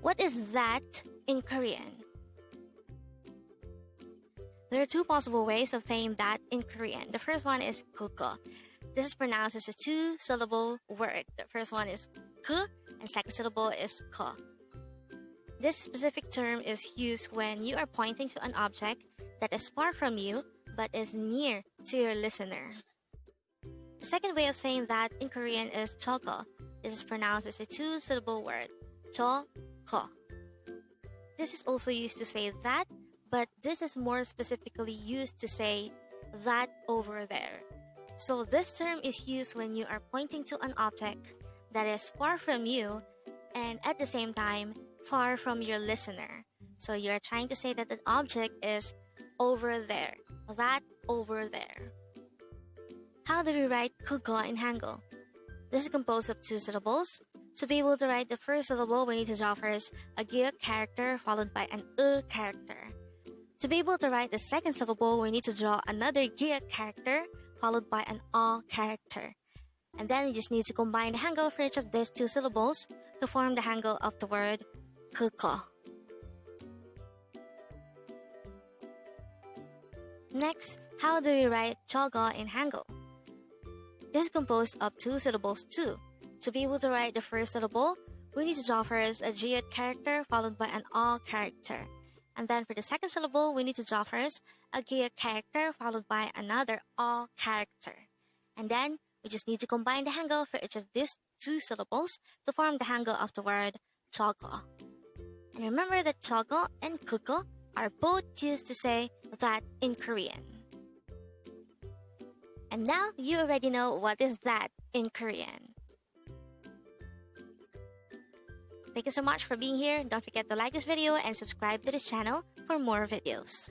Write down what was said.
What is that in Korean? There are two possible ways of saying that in Korean. The first one is 그거. This is pronounced as a two-syllable word. The first one is 그, and second syllable is ko. This specific term is used when you are pointing to an object that is far from you but is near to your listener. The second way of saying that in Korean is 저거. This is pronounced as a two-syllable word. 저거. This is also used to say that, but this is more specifically used to say that over there. So this term is used when you are pointing to an object that is far from you and at the same time far from your listener. So you are trying to say that the object is over there. That over there. How do we write 그거 in Hangul? This is composed of two syllables. To be able to write the first syllable, we need to draw first a Gyeok character followed by an character. To be able to write the second syllable, we need to draw another Gyeok character followed by an character. And then we just need to combine the Hangul for each of these two syllables to form the Hangul of the word 그거. Next, how do we write 저거 in Hangul? This is composed of two syllables too. To be able to write the first syllable, we need to draw first a Gyeok character followed by an character. And then for the second syllable, we need to draw first a Gyeok character followed by another character. And then we just need to combine the Hangul for each of these two syllables to form the Hangul of the word 저거. And remember that 저거 and 그거 are both used to say that in Korean. And now you already know what is that in Korean. Thank you so much for being here. Don't forget to like this video and subscribe to this channel for more videos.